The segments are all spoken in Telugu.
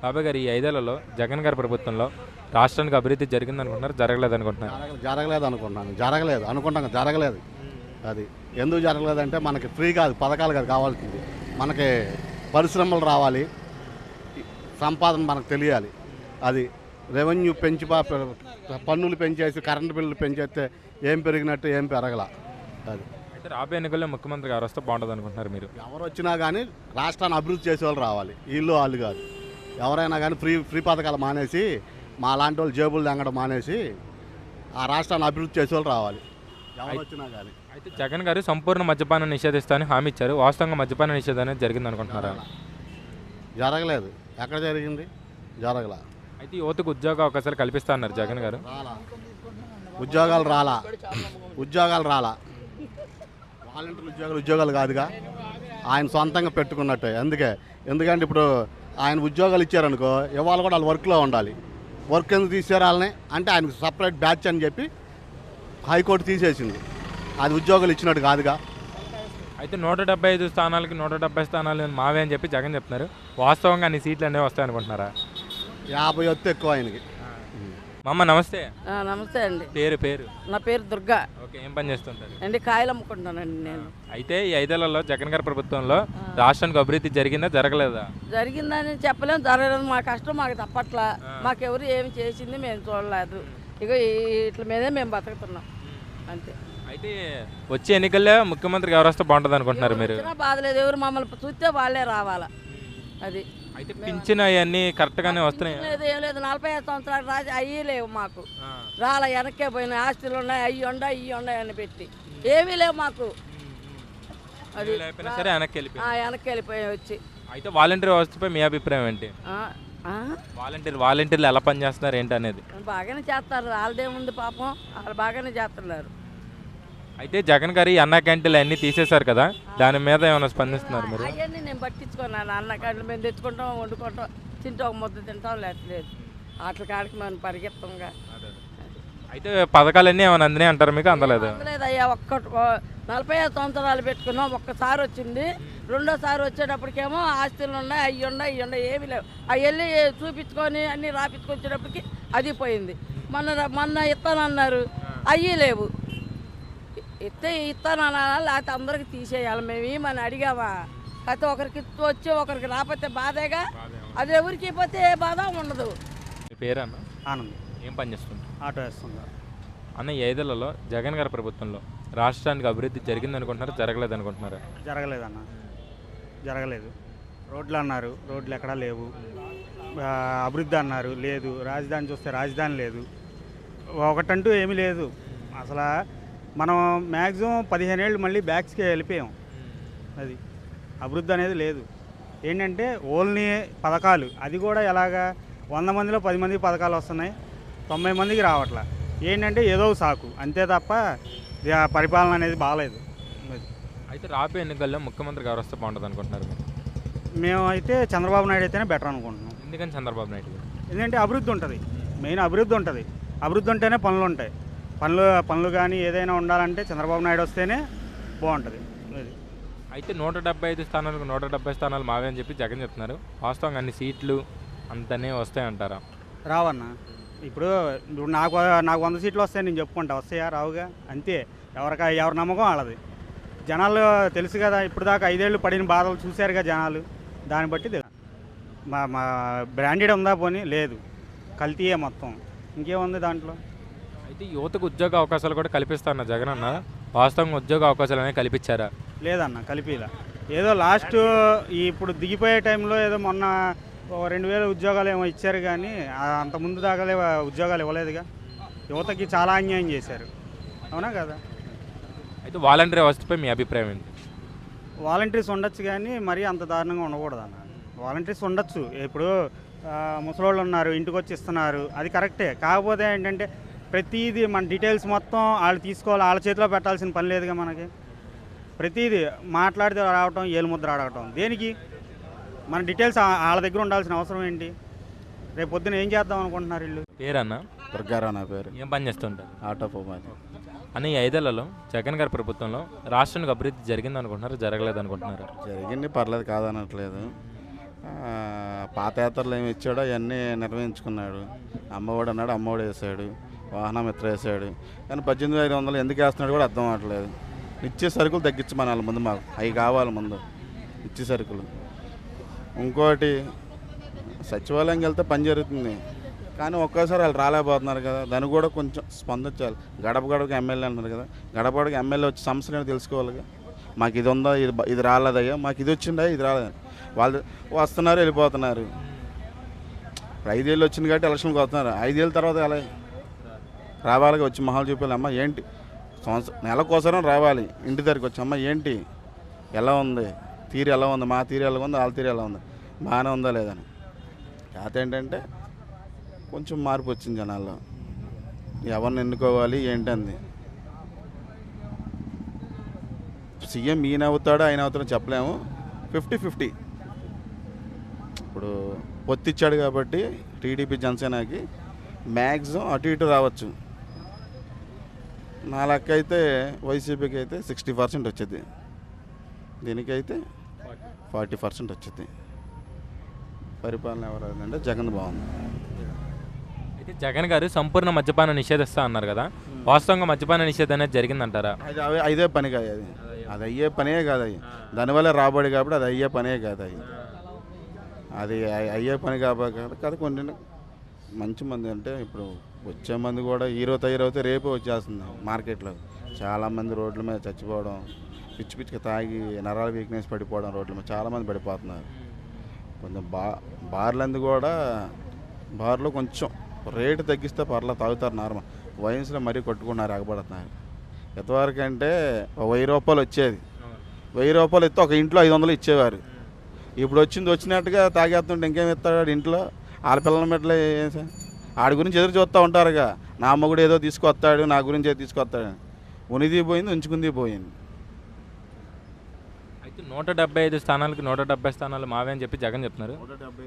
బాబాయ్ గారు, ఈ 5 ఏళ్లలో జగన్ గారి ప్రభుత్వంలో రాష్ట్రానికి అభివృద్ధి జరిగిందనుకుంటున్నారు, జరగలేదనుకుంటున్నారు? జరగలేదు అనుకుంటున్నాను. జరగలేదు. అది ఎందుకు జరగలేదంటే మనకి ఫ్రీ కాదు, పథకాలు కాదు కావాల్సింది. మనకి పరిశ్రమలు రావాలి, సంపాదన మనకు తెలియాలి. అది రెవెన్యూ పెంచి పన్నులు పెంచేసి కరెంటు బిల్లులు పెంచేస్తే ఏం పెరిగినట్టు ఏం పెరగల. అది అయితే రాబోయే ఎన్నికల్లో ముఖ్యమంత్రి గారు వస్తే బాగుంటుంది అనుకుంటున్నారు మీరు? ఎవరు వచ్చినా కానీ రాష్ట్రాన్ని అభివృద్ధి చేసేవాళ్ళు రావాలి, వీళ్ళు వాళ్ళు కాదు. ఎవరైనా కానీ ఫ్రీ పథకాలు మానేసి మా లాంటి వాళ్ళు జేబులు తెంగడం మానేసి ఆ రాష్ట్రాన్ని అభివృద్ధి చేసేవాళ్ళు రావాలి, ఎవరు వచ్చినా కానీ. అయితే జగన్ గారు సంపూర్ణ మద్యపానం నిషేధిస్తానని హామీ ఇచ్చారు. వాస్తవంగా మద్యపాన నిషేధం అనేది జరిగింది అనుకుంటున్నారా? జరగలేదు. ఎక్కడ జరిగింది? జరగల. అయితే యువతకు ఉద్యోగ అవకాశాలు కల్పిస్తా అన్నారు జగన్ గారు. ఉద్యోగాలు రాలా. వాలంటీర్ ఉద్యోగాలు కాదుగా, ఆయన సొంతంగా పెట్టుకున్నట్టే. ఎందుకంటే ఇప్పుడు ఆయన ఉద్యోగాలు ఇచ్చారనుకో, ఇవాళ కూడా వాళ్ళు వర్క్లో ఉండాలి. వర్క్ ఎందుకు తీసారు వాళ్ళని అంటే ఆయనకు సపరేట్ బ్యాచ్ అని చెప్పి హైకోర్టు తీసేసింది. అది ఉద్యోగాలు ఇచ్చినట్టు కాదుగా. అయితే 175 స్థానాలకి 170 స్థానాలు మావే అని చెప్పి జగన్ చెప్తున్నారు. వాస్తవంగా అన్ని సీట్లు అనేవి వస్తాయి అనుకుంటున్నారా? 50 వస్తే ఎక్కువ ఆయనకి. మామ నమస్తే. నమస్తే అండి. పేరు? నా పేరు దుర్గా. ఓకే, ఏం పని చేస్తుంటారు? అండి కాయలు అమ్ముకుంటానండి నేను. అయితే ఈ 5 ఏళ్లలో జగన్ గారి ప్రభుత్వంలో రాష్ట్రానికి అభివృద్ధి జరిగిందా, జరగలేదా? జరిగిందని చెప్పలేము, జరగలేదు. మా కష్టం మాకు తప్పట్లా. మాకెవరు ఏమి చేసింది మేము చూడలేదు. ఇక ఇట్ల మీదే మేము బతుకుతున్నాం అంతే. అయితే వచ్చే ఎన్నికల్లో ముఖ్యమంత్రికి ఎవరు వస్తే బాగుంటుంది అనుకుంటున్నారు మీరు? బాధలేదు, ఎవరు మమ్మల్ని చూస్తే వాళ్ళే రావాలా. అది అయితే పింఛన్ అవన్నీ కరెక్ట్గానే వస్తున్నాయి? ఏం లేదు, 45 సంవత్సరాలు రాజు అయ్యి లేవు మాకు. రాలా, వెనక్కే పోయినాయి. ఆస్తులు ఉన్నాయి, అయ్యి ఉన్నాయి అని పెట్టి ఏమీ లేవు మాకు. అది సరే, వెనక్కి వెళ్ళిపోయి వచ్చి. అయితే వాలంటీర్ వ్యవస్థపై మీ అభిప్రాయం ఏంటి? వాలంటీర్లు ఎలా పనిచేస్తున్నారు ఏంటి అనేది? బాగానే చేస్తారు, వాళ్ళదేముంది పాపం, వాళ్ళు బాగానే చేస్తున్నారు. అయితే జగన్ గారు ఈ అన్న క్యాంటీన్లు అన్నీ తీసేశారు కదా, దాని మీద ఏమైనా స్పందిస్తున్నారు మీరు? అవన్నీ నేను పట్టించుకున్నాను. అన్న క్యాంటీన్లు మేము తెచ్చుకుంటాం, వండుకుంటాం, తింటాం, ఒక ముద్ద తింటాం, లేదు వాటి కాడికి మేము పరిగెత్తంగా. అయితే పథకాలన్నీ ఏమైనా అందినాయి అంటారు మీకు? అందలేదు అయ్యా. 45 సంవత్సరాలు పెట్టుకున్నాం, ఒక్కసారి వచ్చింది. రెండోసారి వచ్చేటప్పటికేమో ఆస్తులు ఉన్నాయి, అయ్యి ఉన్నాయి, ఏమీ లేవు. అవి వెళ్ళి చూపించుకొని అన్నీ రాపించుకొచ్చేటప్పటికి అది పోయింది. మొన్న ఇస్తానన్నారు, అయ్యి లేవు. ఇస్తానన్నా లేకపోతే అందరికి తీసేయాలి. మేము ఏమని అడిగామా? అయితే ఒకరికి వచ్చి ఒకరికి రాకపోతే బాధేగా. అది ఎవరికి పోతే ఏ బాధ ఉండదు. మీ పేరు అన్న? ఆనంద్. ఏం పని చేస్తుంటారు? ఆటో వేస్తున్నారు. అన్న, ఈ 5 ఏళ్లలో జగన్ గారి ప్రభుత్వంలో రాష్ట్రానికి అభివృద్ధి జరిగింది అనుకుంటున్నారు, జరగలేదు అనుకుంటున్నారా? జరగలేదన్న, జరగలేదు. రోడ్లు అన్నారు, రోడ్లు ఎక్కడా లేవు. అభివృద్ధి అన్నారు, లేదు. రాజధాని చూస్తే రాజధాని లేదు. ఒకటంటూ ఏమీ లేదు అసలు. మనం మ్యాక్సిమం 15 ఏళ్ళు మళ్ళీ బ్యాక్స్కి వెళ్ళిపోయాం. అది అభివృద్ధి అనేది లేదు. ఏంటంటే ఓన్లీ పథకాలు, అది కూడా ఎలాగా 100 మందిలో 10 మందికి పథకాలు వస్తున్నాయి, 90 మందికి రావట్లా. ఏంటంటే ఏదో సాకు అంతే తప్ప పరిపాలన అనేది బాగాలేదు. అయితే రాబోయే ఎన్నికల్లో ముఖ్యమంత్రి గారు వస్తే బాగుంటుంది అనుకుంటున్నారు మీరు? మేము అయితే చంద్రబాబు నాయుడు అయితేనే బెటర్ అనుకుంటున్నాం. ఎందుకని చంద్రబాబు నాయుడు గారు? ఎందుకంటే అభివృద్ధి ఉంటుంది, మెయిన్ అభివృద్ధి ఉంటుంది. అభివృద్ధి ఉంటేనే పనులు ఉంటాయి. పనులు కానీ ఏదైనా ఉండాలంటే చంద్రబాబు నాయుడు వస్తేనే బాగుంటుంది. అయితే 175 స్థానాలకు 170 స్థానాలు మావే అని చెప్పి జగన్ చెప్తున్నారు. వాస్తవంగా అన్ని సీట్లు అంతనే వస్తాయంటారా? రావన్న. ఇప్పుడు నాకు 100 సీట్లు వస్తాయి నేను చెప్పుకుంటా, వస్తాయా? రావుగా. అంతే. ఎవరి నమ్మకం వాళ్ళది. జనాలు తెలుసు కదా, ఇప్పుడు దాకా 5 ఏళ్ళు పడిన బాధలు చూశారుగా జనాలు. దాన్ని బట్టి మా బ్రాండెడ్ ఉందా? పోనీ లేదు, కల్తీయే మొత్తం. ఇంకేముంది దాంట్లో? అయితే యువతకు ఉద్యోగ అవకాశాలు కూడా కల్పిస్తారన్న జగన్ అన్న. వాస్తవంగా ఉద్యోగ అవకాశాలు అనేవి కల్పించారా? లేదన్న, కలిపిలా. ఏదో లాస్ట్ ఇప్పుడు దిగిపోయే టైంలో ఏదో మొన్న 2000 ఉద్యోగాలు ఏమో ఇచ్చారు, కానీ అంతకుముందు దాకా ఉద్యోగాలు ఇవ్వలేదుగా. యువతకి చాలా అన్యాయం చేశారు, అవునా కదా? అయితే వాలంటీర్ వ్యవస్థపై మీ అభిప్రాయం ఏంటి? వాలంటీర్స్ ఉండొచ్చు, కానీ మరీ అంత దారుణంగా ఉండకూడదు అన్న. వాలంటీర్స్ ఉండొచ్చు. ఇప్పుడు ముసలోళ్ళు ఉన్నారు, ఇంటికి వచ్చి ఇస్తున్నారు, అది కరెక్టే. కాకపోతే ఏంటంటే ప్రతిదీ మన డీటెయిల్స్ మొత్తం వాళ్ళు తీసుకోవాలి, వాళ్ళ చేతిలో పెట్టాల్సిన పని లేదుగా మనకి. ప్రతిదీ మాట్లాడితే రావటం, ఏలు ముద్ర ఆడటం దేనికి? మన డీటెయిల్స్ వాళ్ళ దగ్గర ఉండాల్సిన అవసరం ఏంటి? రేపు పొద్దున ఏం చేద్దాం అనుకుంటున్నారు వీళ్ళు? పేరన్నా? దుర్గారావు నా పేరు. ఏం పని చేస్తుంటారు? ఆటో పోమాది. అన్న, ఈ 5 ఏళ్లలో జగన్ గారి ప్రభుత్వంలో రాష్ట్రానికి అభివృద్ధి జరిగింది అనుకుంటున్నారు, జరగలేదు అనుకుంటున్నారు? జరిగింది, పర్లేదు, కాదనట్లేదు. పాదయాత్రలు ఏమి ఇచ్చాడో అవన్నీ నిర్వహించుకున్నాడు. అమ్మఒడి అన్నాడు, అమ్మఒడి వేసాడు, వాహనం మిత్ర వేసాడు. కానీ 18,500 ఎందుకు వేస్తున్నాడు కూడా అర్థం అవ్వట్లేదు. ఇచ్చే సరుకులు తగ్గించమనాలి ముందు, మాకు అవి కావాలి ముందు ఇచ్చే సరుకులు. ఇంకోటి సచివాలయంకి వెళ్తే పని జరుగుతుంది, కానీ ఒక్కోసారి వాళ్ళు రాలేకపోతున్నారు కదా, దాన్ని కూడా కొంచెం స్పందించాలి. గడప గడపకి ఎమ్మెల్యే అంటున్నారు కదా, గడప గడపకి ఎమ్మెల్యే వచ్చి సమస్యలు తెలుసుకోవాలిగా. మాకు ఇది ఉందా, ఇది రాలేదయ్యా, మాకు ఇది వచ్చిందా, ఇది రాలేదని. వాళ్ళు వస్తున్నారు, వెళ్ళిపోతున్నారు. ఇప్పుడు 5 ఏళ్ళు వచ్చింది కాబట్టి ఎలక్షన్కి వస్తున్నారు. 5 ఏళ్ళ తర్వాత ఎలా రావాలిగా, వచ్చి మొహాలు చూపించాలి. అమ్మ ఏంటి, నెలకోసరం రావాలి ఇంటి దగ్గరికి వచ్చి, అమ్మ ఏంటి, ఎలా ఉంది, తీరు ఎలా ఉంది, మా తీరు ఎలా ఉంది, వాళ్ళ తీరు ఎలా ఉంది, బాగానే ఉందా లేదని. కాకపోతే ఏంటంటే కొంచెం మార్పు వచ్చింది జనాల్లో, ఎవరిని ఎన్నుకోవాలి ఏంటంది. సీఎం ఈయన అవుతాడో ఆయన అవుతాడో చెప్పలేము, 50-50. ఇప్పుడు పొత్తిచ్చాడు కాబట్టి టీడీపీ జనసేనకి మ్యాక్సిమం అటు ఇటు రావచ్చు. నా లెక్క అయితే వైసీపీకి అయితే 60% వచ్చింది, దీనికైతే 40% వచ్చింది. పరిపాలన ఎవరు అంటే జగన్ బాగుంది. అయితే జగన్ గారు సంపూర్ణ మద్యపాన నిషేధిస్తా అన్నారు కదా, వాస్తవంగా మద్యపాన నిషేధం అనేది జరిగిందంటారా? అది అదే పని కాదు, అది అయ్యే పనే కాదు. అది దానివల్ల రాబడి కాబట్టి అది అయ్యే పనే కాదు. అది అయ్యే పని కాబట్టి కొన్ని మంచి మంది అంటే ఇప్పుడు వచ్చే మంది కూడా హీరో తయారైతే రేపే వచ్చేస్తుంది మార్కెట్లో. చాలామంది రోడ్ల మీద చచ్చిపోవడం, పిచ్చి పిచ్చిగా తాగి నరాల వీక్నెస్ పడిపోవడం, రోడ్ల మీద చాలామంది పడిపోతున్నారు. కొంచెం బార్లందు కూడా బార్లో కొంచెం రేటు తగ్గిస్తే పర్లా తాగుతారు నార్మల్. వైన్స్లో మరీ కొట్టుకున్నారు, ఎగబడుతున్నారు. ఎంతవరకు అంటే 1000 రూపాయలు వచ్చేది, 1000 రూపాయలు ఇస్తే ఒక ఇంట్లో 500 ఇచ్చేవారు. ఇప్పుడు వచ్చినట్టుగా తాగేస్తుంటే ఇంకేం ఇస్తాడు ఇంట్లో, ఆడపిల్లల మెట్ల ఏం సార్, ఆడి గురించి ఎదురు చూస్తూ ఉంటారుగా. నా మొగుడు ఏదో తీసుకొస్తాడు, నా గురించి ఏదో తీసుకొస్తాడు. ఉనిది పోయింది, ఉంచుకుంది పోయింది. అయితే 175 స్థానాలకు 170 స్థానాలు మావే అని చెప్పి జగన్ చెప్తున్నారు.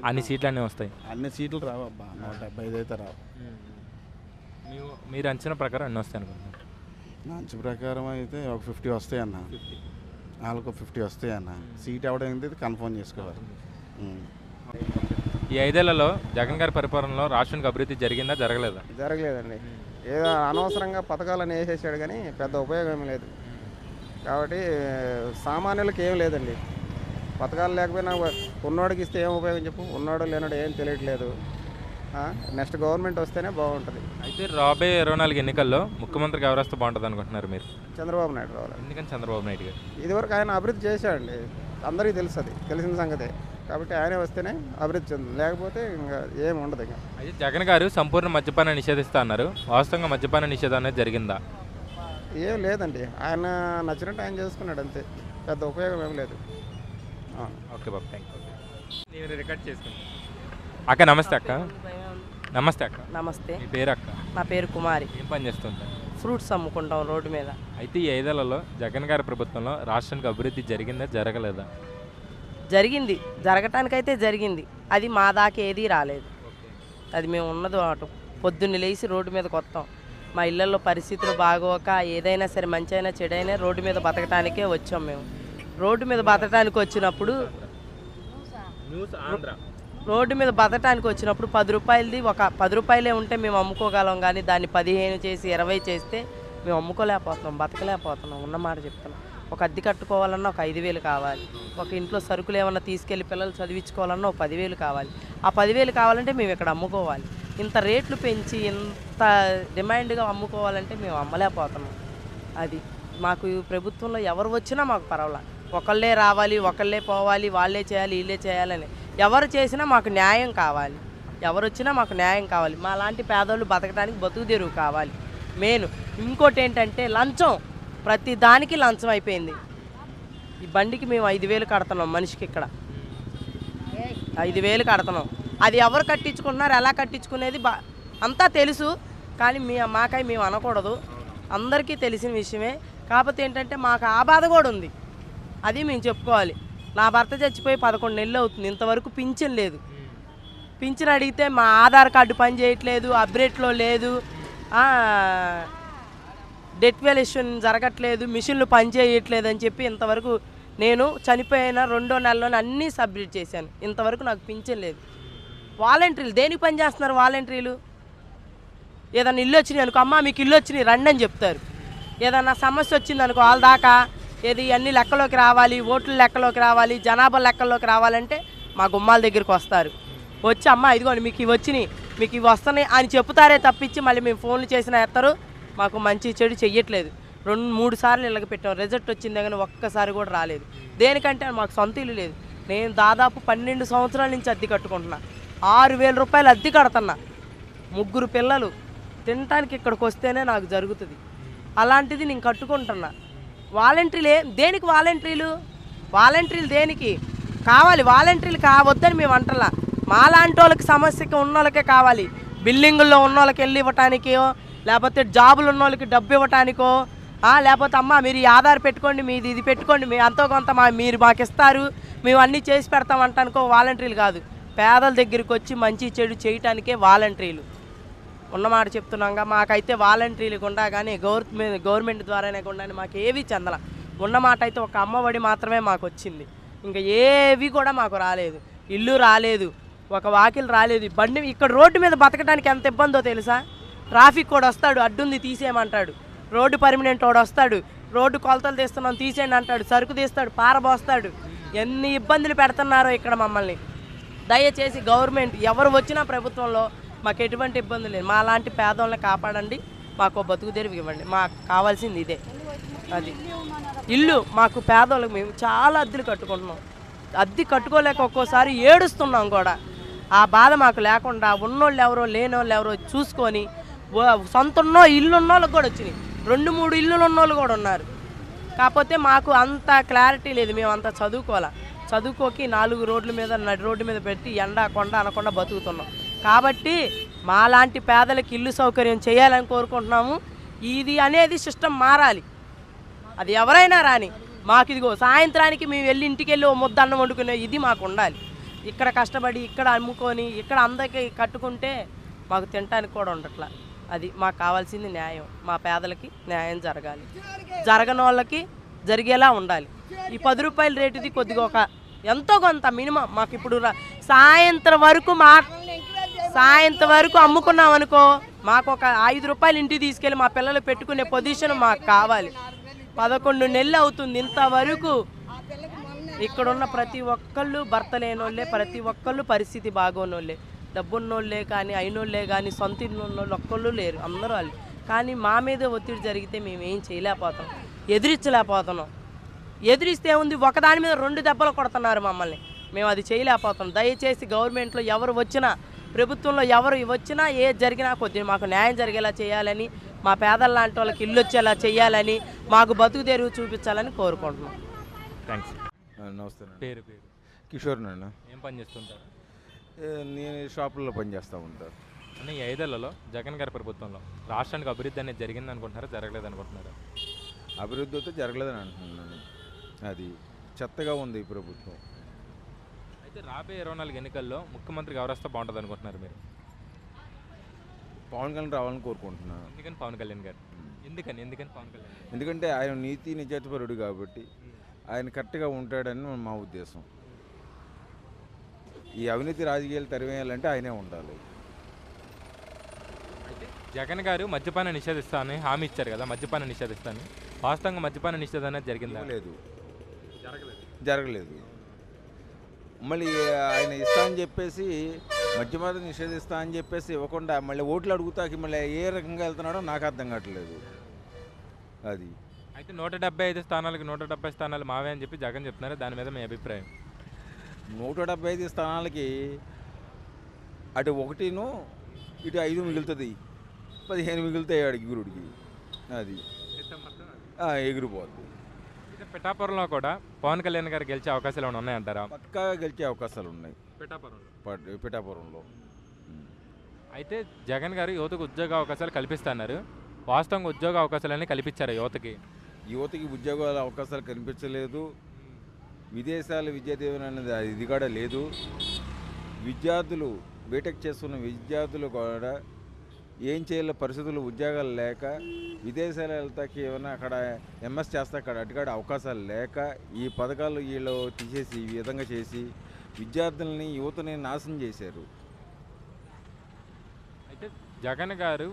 అన్ని సీట్లు అన్నీ వస్తాయి. అన్ని సీట్లు రావబ్బా, 175 అయితే రావు. మీరు అంచనా ప్రకారం అన్నీ వస్తాయి అనుకుంటున్నారు? నా అంచు ప్రకారం అయితే ఒక 50 వస్తాయి అన్న, వాళ్ళకు 50 వస్తాయి అన్న. సీట్ ఎవడైంది కన్ఫర్మ్ చేసుకోవాలి. ఈ 5 ఏళ్లలో జగన్ గారి పరిపాలనలో రాష్ట్రానికి అభివృద్ధి జరిగిందా, జరగలేదా? జరగలేదండి. ఏదో అనవసరంగా పథకాలను వేసేసాడు కానీ పెద్ద ఉపయోగం ఏం లేదు. కాబట్టి సామాన్యులకు ఏం లేదండి. పథకాలు లేకపోయినా ఉన్నోడికి ఇస్తే ఏం ఉపయోగం చెప్పు, ఉన్నాడు లేనాడు ఏం తెలియట్లేదు. నెక్స్ట్ గవర్నమెంట్ వస్తేనే బాగుంటుంది. అయితే రాబోయే 24 ఎన్నికల్లో ముఖ్యమంత్రికి ఎవరు వస్తే బాగుంటుంది అనుకుంటున్నారు మీరు? చంద్రబాబు నాయుడు రావాలి. ఎందుకని చంద్రబాబు నాయుడు గారు? ఇదివరకు ఆయన అభివృద్ధి చేశాడండి, అందరికీ తెలుసు, అది తెలిసిన సంగతే. కాబట్టి ఆయనే వస్తేనే అభివృద్ధి చెందుతుంది, లేకపోతే ఇంకా ఏమి ఉండదు. ఇంకా అయితే జగన్ గారు సంపూర్ణ మద్యపాన నిషేధిస్తా అన్నారు, వాస్తవంగా మద్యపాన నిషేధం అనేది జరిగిందా? ఏం లేదండి, ఆయన నచ్చినట్టు ఆయన చేసుకున్నాడు అంతే, పెద్ద ఉపయోగం ఏం లేదు. Okay Babu, thank you. నేను రికార్డ్ చేసుకుంటాను. అక్క నమస్తే. అక్క నమస్తే. అక్క నమస్తే. మీ పేరు? అక్క నా పేరు కుమారి. ఏం పని చేస్తుంటారు? ఫ్రూట్స్ అమ్ముకుంటాం రోడ్డు మీద. అయితే ఈ 5 ఏళ్లలో జగన్ గారి ప్రభుత్వంలో రాష్ట్రానికి అభివృద్ధి జరిగిందా, జరగలేదా? జరిగింది, జరగటానికైతే జరిగింది. అది మా దాకా ఏదీ రాలేదు. అది మేము ఉన్నది అటు పొద్దున్న లేచి రోడ్డు మీదకి వస్తాం. మా ఇళ్లలో పరిస్థితులు బాగోక ఏదైనా సరే మంచి అయినా చెడైనా రోడ్డు మీద బతకటానికే వచ్చాం. మేము రోడ్డు మీద బతకటానికి వచ్చినప్పుడు రోడ్డు మీద బతకటానికి వచ్చినప్పుడు 10 రూపాయలది ఒక 10 రూపాయలే ఉంటే మేము అమ్ముకోగలం, కానీ దాన్ని 15 చేసి 20 చేస్తే మేము అమ్ముకోలేకపోతున్నాం, బతకలేకపోతున్నాం. ఉన్నమాట చెప్తున్నాం. ఒక అద్దె కట్టుకోవాలన్నా ఒక 5,000 కావాలి, ఒక ఇంట్లో సరుకులు ఏమన్నా తీసుకెళ్ళి పిల్లలు చదివించుకోవాలన్నా ఒక 10,000 కావాలి. ఆ 10,000 కావాలంటే మేము ఇక్కడ అమ్ముకోవాలి. ఇంత రేట్లు పెంచి ఇంత డిమాండ్గా అమ్ముకోవాలంటే మేము అమ్మలేకపోతున్నాం. అది మాకు ప్రభుత్వంలో ఎవరు వచ్చినా మాకు పర్వాలేదు, ఒకళ్ళే రావాలి, ఒకళ్ళే పోవాలి, వాళ్ళే చేయాలి, వీళ్ళే చేయాలని ఎవరు చేసినా మాకు న్యాయం కావాలి. ఎవరు వచ్చినా మాకు న్యాయం కావాలి. మా లాంటి పేదోళ్ళు బతకడానికి బతుకు తెరువు కావాలి మెయిన్. ఇంకోటి ఏంటంటే లంచం, ప్రతి దానికి లంచం అయిపోయింది. ఈ బండికి మేము 5,000 కడుతున్నాం మనిషికి, ఇక్కడ 5,000 కడుతున్నాం. అది ఎవరు కట్టించుకుంటున్నారు, ఎలా కట్టించుకునేది అంతా తెలుసు, కానీ మాకై మేము అనకూడదు, అందరికీ తెలిసిన విషయమే. కాకపోతే ఏంటంటే మాకు ఆ బాధ కూడా ఉంది, అది మేము చెప్పుకోవాలి. నా భర్త చచ్చిపోయి 11 నెలలు అవుతుంది, ఇంతవరకు పింఛన్ లేదు. పింఛన్ అడిగితే మా ఆధార్ కార్డు పని చేయట్లేదు, అప్డేట్లో లేదు, డెట్ వాల్యుయేషన్ జరగట్లేదు, మిషన్లు పని చేయట్లేదు అని చెప్పి ఇంతవరకు నేను చనిపోయిన 2వ నెలలోనే అన్నీ సబ్మిట్ చేశాను. ఇంతవరకు నాకు పింఛన్ లేదు. వాలంటీర్లు దేనికి పని చేస్తున్నారు? వాలంటీర్లు ఏదైనా ఇల్లు వచ్చినాయి అనుకో, అమ్మ మీకు ఇల్లు వచ్చినాయి రండి అని చెప్తారు. ఏదన్నా సమస్య వచ్చింది అనుకో, వాళ్ళ దాకా ఏది అన్ని లెక్కలోకి రావాలి, ఓట్ల లెక్కలోకి రావాలి, జనాభా లెక్కల్లోకి రావాలంటే మా గుమ్మాల దగ్గరికి వస్తారు. వచ్చి అమ్మ ఇదిగోండి మీకు ఇవి వచ్చినాయి, మీకు ఇవి వస్తున్నాయి అని చెప్తారే తప్పించి మళ్ళీ మేము ఫోన్లు చేసినా ఎత్తారు. మాకు మంచి చెడు చెయ్యట్లేదు. 2-3 సార్లు ఇళ్ళకి పెట్టాం, రిజల్ట్ వచ్చిందే కానీ ఒక్కసారి కూడా రాలేదు. దేనికంటే మాకు సొంత ఇల్లు లేదు. నేను దాదాపు 12 సంవత్సరాల నుంచి అద్దె కట్టుకుంటున్నా. 6,000 రూపాయలు అద్దె కడుతున్నా. 3 పిల్లలు తినటానికి ఇక్కడికి వస్తేనే నాకు జరుగుతుంది. అలాంటిది నేను కట్టుకుంటున్నా. వాలంటీర్లు దేనికి? వాలంటీర్లు దేనికి కావాలి? వాలంటీర్లు కావద్దని మేము అంటలా. మాలాంటి వాళ్ళకి సమస్యకి ఉన్న వాళ్ళకే కావాలి. బిల్డింగుల్లో ఉన్న వాళ్ళకి వెళ్ళి ఇవ్వటానికో, లేకపోతే జాబులు ఉన్న వాళ్ళకి డబ్బు ఇవ్వటానికో, లేకపోతే అమ్మ మీరు ఈ ఆధార్ పెట్టుకోండి, మీది ఇది పెట్టుకోండి, మీ అంతో కొంత మీరు మాకు ఇస్తారు, మేము అన్నీ చేసి పెడతాం అంటానుకో వాలంటీర్లు కాదు. పేదల దగ్గరికి వచ్చి మంచి చెడు చేయటానికే వాలంటీర్లు. ఉన్నమాట చెప్తున్నాగా. మాకైతే వాలంటీర్లు గుండా కానీ గవర్నమెంట్ ద్వారానే గుండా మాకు ఏవి చెందల. ఉన్నమాట అయితే ఒక అమ్మఒడి మాత్రమే మాకు వచ్చింది. ఇంకా ఏవి కూడా మాకు రాలేదు. ఇల్లు రాలేదు, ఒక వాకిలు రాలేదు. బండి ఇక్కడ రోడ్డు మీద బతకడానికి ఎంత ఇబ్బందో తెలుసా? ట్రాఫిక్ కూడా వస్తాడు, అడ్డుంది తీసేయమంటాడు. రోడ్డు పర్మినెంట్ వాడు వస్తాడు, రోడ్డు కొలతలు తీస్తున్నాం తీసేయండి అంటాడు, సరుకు తీస్తాడు, పారబోస్తాడు. ఎన్ని ఇబ్బందులు పెడుతున్నారో ఇక్కడ మమ్మల్ని. దయచేసి గవర్నమెంట్ ఎవరు వచ్చినా ప్రభుత్వంలో మాకు ఎటువంటి ఇబ్బంది లేదు. మా లాంటి పేదోళ్ళని కాపాడండి, మాకు బతుకు తెరువు ఇవ్వండి. మాకు కావాల్సింది ఇదే. అది ఇల్లు మాకు పేదోళ్ళకి మేము చాలా అద్దెలు కట్టుకుంటున్నాం. అద్దె కట్టుకోలేక ఒక్కోసారి ఏడుస్తున్నాం కూడా. ఆ బాధ మాకు లేకుండా ఉన్నోళ్ళు ఎవరో లేనోళ్ళు ఎవరో చూసుకొని సొంత ఇల్లు ఉన్నోళ్ళకి కూడా వచ్చినాయి. 2-3 ఇల్లులు ఉన్నోళ్ళు కూడా ఉన్నారు. కాకపోతే మాకు అంత క్లారిటీ లేదు. మేము అంత చదువుకోకి 4 రోడ్ల మీద నడి రోడ్డు మీద పెట్టి ఎండా కొండ అనకుండా బతుకుతున్నాం. కాబట్టి మాలాంటి పేదలకు ఇల్లు సౌకర్యం చేయాలని కోరుకుంటున్నాము. ఇది అనేది సిస్టమ్ మారాలి. అది ఎవరైనా రాని మాకు ఇదిగో సాయంత్రానికి మేము వెళ్ళి ఇంటికి వెళ్ళి ఓ ముద్ద అన్నం వండుకునే ఇది మాకు ఉండాలి. ఇక్కడ కష్టపడి ఇక్కడ అమ్ముకొని ఇక్కడ అందరికీ కట్టుకుంటే మాకు తినడానికి కూడా ఉండట్లా. అది మాకు కావాల్సింది న్యాయం. మా పేదలకి న్యాయం జరగాలి, జరగని వాళ్ళకి జరిగేలా ఉండాలి. ఈ 10 రూపాయల రేటుది కొద్దిగా ఒక ఎంతో కొంత మినిమం మాకు ఇప్పుడు సాయంత్రం వరకు అమ్ముకున్నాం అనుకో, మాకు ఒక 5 రూపాయలు ఇంటికి తీసుకెళ్ళి మా పిల్లలు పెట్టుకునే పొజిషన్ మాకు కావాలి. 11 నెలలు అవుతుంది ఇంతవరకు. ఇక్కడున్న ప్రతి ఒక్కళ్ళు భర్త లేనోళ్ళే, ప్రతి ఒక్కళ్ళు పరిస్థితి బాగోనోళ్ళే, డబ్బున్నోళ్ళే కానీ అయినోళ్ళే కానీ సొంత ఉన్నోళ్ళు ఒక్కళ్ళు లేరు, అందరూ వాళ్ళు. కానీ మా మీద ఒత్తిడి జరిగితే మేము ఏం చేయలేకపోతున్నాం, ఎదిరించలేకపోతున్నాం. ఎదిరిస్తే ఉంది ఒకదాని మీద 2 దెబ్బలు కొడుతున్నారు మమ్మల్ని. మేము అది చేయలేకపోతున్నాం. దయచేసి గవర్నమెంట్లో ఎవరు వచ్చినా, ప్రభుత్వంలో ఎవరు వచ్చినా, ఏ జరిగినా కొద్దిగా మాకు న్యాయం జరిగేలా చేయాలని, మా పేదల లాంటి వాళ్ళకి ఇల్లు వచ్చేలా చేయాలని, మాకు బతుకు తెరువు చూపించాలని కోరుకుంటున్నాం. థ్యాంక్స్. నమస్తే. పేరు కిషోర్ నాన్న. ఏం పని చేస్తుంటారు? నేను షాపుల్లో పనిచేస్తూ ఉంటాను. అంటే ఈ 5 ఏళ్లలో జగన్ గారి ప్రభుత్వంలో రాష్ట్రానికి అభివృద్ధి అనేది జరిగింది అనుకుంటున్నారా, జరగలేదు అనుకుంటున్నారా? అభివృద్ధి అయితే జరగలేదని అంటున్నాను. అది చెత్తగా ఉంది ఈ ప్రభుత్వం. అయితే రాబోయే 24 ఎన్నికల్లో ముఖ్యమంత్రిగా ఎవరు వస్తే బాగుంటుంది అనుకుంటున్నారు మీరు? పవన్ కళ్యాణ్ రావాలని కోరుకుంటున్నాను. ఎందుకని పవన్ కళ్యాణ్ గారు? ఎందుకని పవన్ కళ్యాణ్? ఎందుకంటే ఆయన నీతి నిజాయితీపరుడు కాబట్టి ఆయన కరెక్ట్గా ఉంటాడని మా ఉద్దేశం. ఈ అవినీతి రాజకీయాలు తరివేయాలంటే ఆయనే ఉండాలి. అయితే జగన్ గారు మద్యపాన నిషేధిస్తానని హామీ ఇచ్చారు కదా, మద్యపాన నిషేధిస్తాను. వాస్తవంగా మద్యపాన నిషేధం అనేది జరిగిందా? జరగలేదు. మళ్ళీ ఆయన ఇస్తా అని చెప్పేసి మద్యపాన నిషేధిస్తా అని చెప్పేసి ఇవ్వకుండా మళ్ళీ ఓట్లు అడుగుతాకి మళ్ళీ ఏ రకంగా వెళ్తున్నాడో నాకు అర్థం కావట్లేదు. అది అయితే 175 స్థానాలకు 170 స్థానాలు మావే అని చెప్పి జగన్ చెప్తున్నారు. దాని మీద మీ అభిప్రాయం? 175 స్థానాలకి అటు 1 ఇటు 5 మిగులుతుంది, 15 మిగులుతాయి అడిగిగురుడికి. అది ఎగిరిపోద్ది. అయితే పిఠాపురంలో కూడా పవన్ కళ్యాణ్ గారు గెలిచే అవకాశాలు ఏమైనా ఉన్నాయంటారా? పక్కాగా గెలిచే అవకాశాలు ఉన్నాయి పిఠాపురంలో. అయితే జగన్ గారు యువతకు ఉద్యోగ అవకాశాలు కల్పిస్తున్నారు. వాస్తవంగా ఉద్యోగ అవకాశాలన్నీ కల్పించారు యువతకి. ఉద్యోగాల అవకాశాలు కనిపించలేదు. విదేశాల విద్యా దీవెన అనేది ఇది కూడా లేదు. విద్యార్థులు బీటెక్ చేస్తున్న విద్యార్థులు కూడా ఏం చేయాలో పరిస్థితులు ఉద్యోగాలు లేక విదేశాలు వెళ్తాకి ఏమైనా అక్కడ ఎంఎస్ చేస్తే అక్కడ అటుకాడ అవకాశాలు లేక ఈ పథకాలు వీళ్ళు తీసేసి ఈ విధంగా చేసి విద్యార్థులని యువతని నాశనం చేశారు. అయితే జగన్ గారు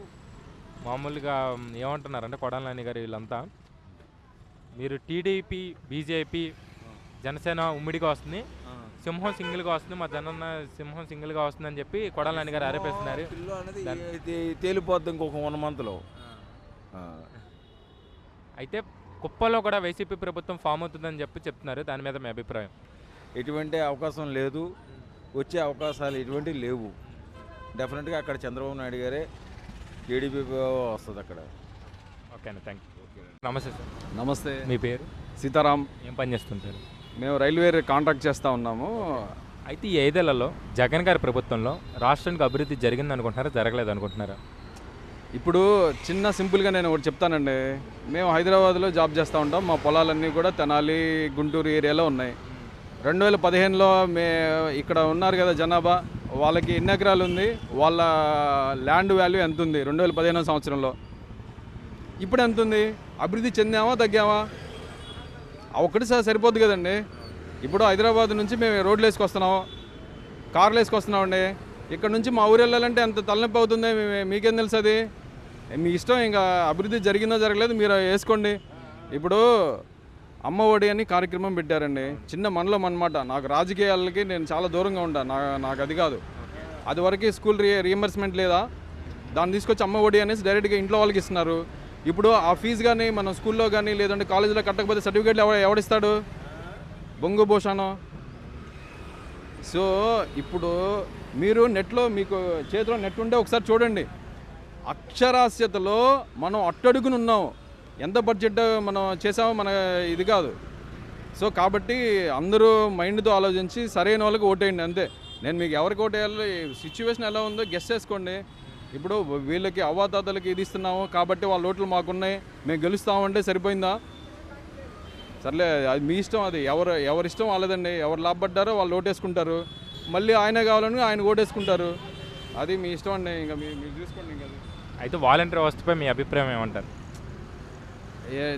మామూలుగా ఏమంటున్నారంటే కొడాలి నాని గారు వీళ్ళంతా మీరు టీడీపీ బీజేపీ జనసేన ఉమ్మడిగా వస్తుంది, సింహం సింగిల్గా వస్తుంది, మా జనన్న సింహం సింగిల్గా వస్తుందని చెప్పి కొడాలి నాని గారు ఆరేపేస్తున్నారు. పిల్లు అనేది తేలిపోద్ది ఇంకొక 1 మంత్లో. అయితే కుప్పలో కూడా వైసీపీ ప్రభుత్వం ఫామ్ అవుతుందని చెప్పి చెప్తున్నారు. దాని మీద మీ అభిప్రాయం? ఎటువంటి అవకాశం లేదు, వచ్చే అవకాశాలు ఎటువంటివి లేవు. డెఫినెట్గా అక్కడ చంద్రబాబు నాయుడు గారే టీడీపీ వస్తుంది అక్కడ. ఓకేనా, థ్యాంక్ యూ. నమస్తే సార్. నమస్తే, మీ పేరు? సీతారాం. ఏం పని చేస్తుంటారు? మేము రైల్వే కాంట్రాక్ట్ చేస్తూ ఉన్నాము. అయితే ఈ 5 ఏళ్లలో జగన్ గారి ప్రభుత్వంలో రాష్ట్రానికి అభివృద్ధి జరిగింది అనుకుంటున్నారా, జరగలేదు అనుకుంటున్నారా? ఇప్పుడు చిన్న సింపుల్గా నేను ఒకటి చెప్తానండి. మేము హైదరాబాద్లో జాబ్ చేస్తూ ఉంటాం. మా పొలాలన్నీ కూడా తెనాలి, గుంటూరు ఏరియాలో ఉన్నాయి. 2015లో ఇక్కడ ఉన్నారు కదా జనాభా, వాళ్ళకి ఎన్ని ఎకరాలు ఉంది, వాళ్ళ ల్యాండ్ వాల్యూ ఎంత ఉంది 2015 సంవత్సరంలో, ఇప్పుడు ఎంత ఉంది? అభివృద్ధి చెందామా తగ్గామా? ఒకటి సరిపోద్ది కదండి. ఇప్పుడు హైదరాబాద్ నుంచి మేము రోడ్లు వేసుకొస్తున్నాము, కార్లు వేసుకొస్తున్నామండి. ఇక్కడ నుంచి మా ఊరు వెళ్ళాలంటే ఎంత తలనొప్పి అవుతుంది, మీకేం తెలుసు? అది మీ ఇష్టం. ఇంకా అభివృద్ధి జరిగిందో జరగలేదు మీరు వేసుకోండి. ఇప్పుడు అమ్మ ఒడి అని కార్యక్రమం పెట్టారండి. చిన్న మండలం అన్నమాట. నాకు రాజకీయాలకి నేను చాలా దూరంగా ఉంటాను. నాకు అది కాదు. అది వరకు స్కూల్ రీఎంబర్స్మెంట్ లేదా, దాన్ని తీసుకొచ్చి అమ్మ ఒడి అనేసి డైరెక్ట్గా ఇంట్లో వాళ్ళకి ఇస్తున్నారు. ఇప్పుడు ఆ ఫీజు కానీ మనం స్కూల్లో కానీ లేదంటే కాలేజీలో కట్టకపోతే సర్టిఫికేట్లు ఎవడిస్తాడు? బొంగు భూషణం. సో ఇప్పుడు మీరు నెట్లో మీకు చేతిలో నెట్ ఉంటే ఒకసారి చూడండి. అక్షరాస్యతలో మనం అట్టడుగునున్నాం. ఎంత బడ్జెట్ మనం చేసామో మన ఇది కాదు. సో కాబట్టి అందరూ మైండ్తో ఆలోచించి సరైన వాళ్ళకి ఓటేయండి అంతే. నేను మీకు ఎవరికి ఓటేయాలో సిచ్యువేషన్ ఎలా ఉందో గెస్ చేసుకోండి. ఇప్పుడు వీళ్ళకి అవ్వాతాతలకి ఇది ఇస్తున్నాము కాబట్టి వాళ్ళ ఓట్లు మాకున్నాయి, మేము గెలుస్తామంటే సరిపోయిందా? సర్లే, అది మీ ఇష్టం. అది ఎవరిష్టం వాళ్ళదండి. ఎవరు లాభపడ్డారో వాళ్ళు ఓటేసుకుంటారు. మళ్ళీ ఆయనే కావాలని ఆయన ఓటేసుకుంటారు. అది మీ ఇష్టం అండి. ఇంకా మీరు చూసుకోండి. ఇంకా అయితే వాలంటీర్ వ్యవస్థపై మీ అభిప్రాయం ఏమంటారు?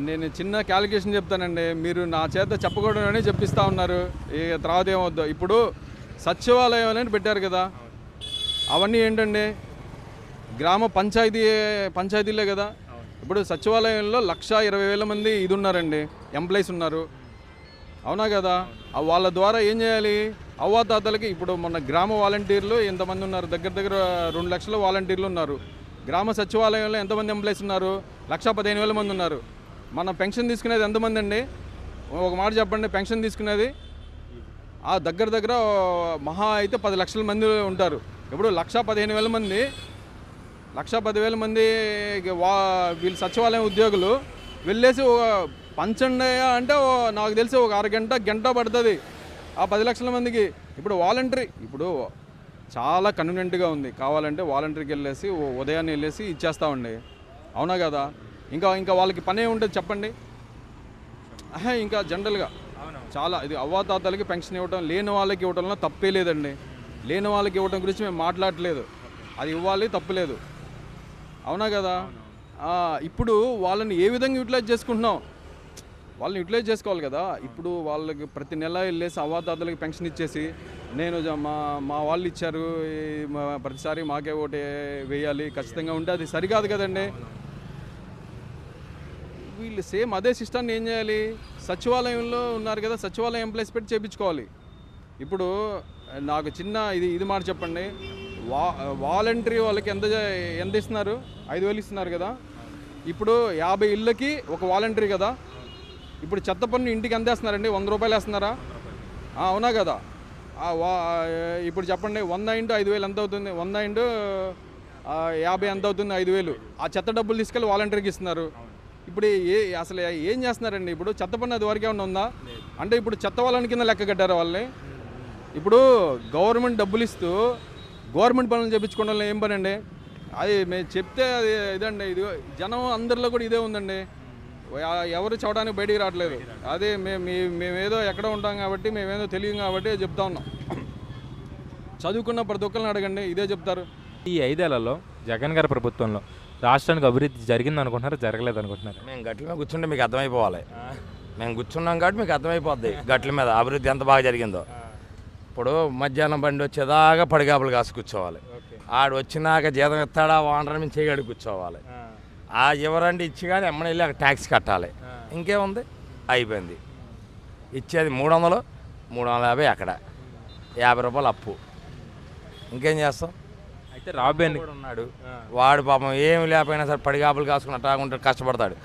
నేను చిన్న క్యాలిక్యులేషన్ చెప్తానండి. మీరు నా చేత చెప్పకూడదని చెప్పిస్తూ ఉన్నారు. తర్వాత ఏమవుద్దో. ఇప్పుడు సచివాలయం అని పెట్టారు కదా, అవన్నీ ఏంటండి? గ్రామ పంచాయతీలే కదా. ఇప్పుడు సచివాలయంలో 1,20,000 మంది ఇది ఉన్నారండి, ఎంప్లాయీస్ ఉన్నారు. అవునా కదా? వాళ్ళ ద్వారా ఏం చేయాలి? అవ్వాతాతలకి ఇప్పుడు మొన్న గ్రామ వాలంటీర్లు ఎంతమంది ఉన్నారు? దగ్గర 2 లక్షల వాలంటీర్లు ఉన్నారు. గ్రామ సచివాలయంలో ఎంతమంది ఎంప్లాయీస్ ఉన్నారు? 1,15,000 మంది ఉన్నారు. మన పెన్షన్ తీసుకునేది ఎంతమంది అండి? ఒక మాట చెప్పండి. పెన్షన్ తీసుకునేది ఆ దగ్గర మహా అయితే 10 లక్షల మంది ఉంటారు. ఇప్పుడు 1,15,000 మంది 1,10,000 మంది వీళ్ళు సచివాలయం ఉద్యోగులు వెళ్ళేసి పంచండి అంటే నాకు తెలిసి ఒక గంట పడుతుంది ఆ 10 లక్షల మందికి. ఇప్పుడు వాలంటరీ ఇప్పుడు చాలా కన్వీనియంట్గా ఉంది. కావాలంటే వాలంటరీకి వెళ్ళేసి ఉదయాన్నే వెళ్ళేసి ఇచ్చేస్తామండి. అవునా కదా? ఇంకా వాళ్ళకి పనే ఉంటుంది చెప్పండి. ఇంకా జనరల్గా చాలా ఇది అవ్వాతాతలకి పెన్షన్ ఇవ్వడం, లేని వాళ్ళకి ఇవ్వడంలో తప్పే లేదండి. లేని వాళ్ళకి ఇవ్వడం గురించి మేము మాట్లాడలేదు. అది ఇవ్వాలి, తప్పులేదు. అవునా కదా? ఇప్పుడు వాళ్ళని ఏ విధంగా యూటిలైజ్ చేసుకుంటున్నాం? వాళ్ళని యూటిలైజ్ చేసుకోవాలి కదా. ఇప్పుడు వాళ్ళకి ప్రతి నెల వెళ్ళేసి అవ్వాతాతలకి పెన్షన్ ఇచ్చేసి నేను మా వాళ్ళు ఇచ్చారు ప్రతిసారి మాకే ఓటే వేయాలి ఖచ్చితంగా ఉంటే అది సరికాదు కదండి. వీళ్ళు సేమ్ అదే సిస్టాన్ని ఏం చేయాలి? సచివాలయంలో ఉన్నారు కదా, సచివాలయం ఎంప్లాయీస్ పెట్టి చేయించుకోవాలి. ఇప్పుడు నాకు చిన్న ఇది మాట చెప్పండి. వాలంటరీ వాళ్ళకి ఎంత ఇస్తున్నారు? 5,000 ఇస్తున్నారు కదా. ఇప్పుడు 50 ఇళ్ళకి ఒక వాలంటరీ కదా. ఇప్పుడు చెత్త పన్ను ఇంటికి ఎంత వేస్తున్నారండి? 100 రూపాయలు వేస్తున్నారా? అవునా కదా? ఇప్పుడు చెప్పండి, 100 × 5,000 ఎంత అవుతుంది? 100 × 50 ఎంత అవుతుంది? 5,000. ఆ చెత్త డబ్బులు తీసుకెళ్ళి వాలంటరీకి ఇస్తున్నారు. ఇప్పుడు అసలు ఏం చేస్తున్నారండి? ఇప్పుడు చెత్త పన్ను అది వరకు ఏమన్నా ఉందా? అంటే ఇప్పుడు చెత్త వాళ్ళని కింద లెక్క కట్టారు వాళ్ళని. ఇప్పుడు గవర్నమెంట్ డబ్బులు ఇస్తూ గవర్నమెంట్ పనులు చేయించుకోవడంలో ఏం పని అండి? అది మేము చెప్తే అది ఇదండి. ఇది జనం అందరిలో కూడా ఇదే ఉందండి. ఎవరు చూడడానికి బయటికి రావట్లేదు. అదే మేమేదో ఎక్కడ ఉంటాం కాబట్టి, మేమేదో తెలియదు కాబట్టి చెప్తా ఉన్నాం. చదువుకున్న ప్రతి ఒక్కరిని అడగండి, ఇదే చెప్తారు. ఈ 5 ఏళ్లలో జగన్ గారి ప్రభుత్వంలో రాష్ట్రానికి అభివృద్ధి జరిగింది అనుకుంటున్నారు, జరగలేదు అనుకుంటున్నారు? మేము గట్ల మీద కూర్చుంటే మీకు అర్థమైపోవాలి. మేము కూర్చున్నాం కాబట్టి మీకు అర్థమైపోద్ది గట్ల మీద అభివృద్ధి ఎంత బాగా జరిగిందో. ఇప్పుడు మధ్యాహ్నం బండి వచ్చేదాకా పడిగాపులు కాసి కూర్చోవాలి. ఆడు వచ్చినాక జీతం ఇస్తాడా వాండర్ మీద చేయగడి కూర్చోవాలి. ఆ ఎవరండి ఇచ్చి కానీ ఎమ్మని వెళ్ళి అక్కడ ట్యాక్స్ కట్టాలి. ఇంకేముంది, అయిపోయింది. ఇచ్చేది 300, 350 అక్కడ 50 రూపాయలు అప్పు. ఇంకేం చేస్తాం? అయితే రాబోయే ఉన్నాడు వాడు పాపం ఏమి లేకపోయినా సరే పడిగాపులు కాసుకుని అట్టాగుంటాడు, కష్టపడతాడు.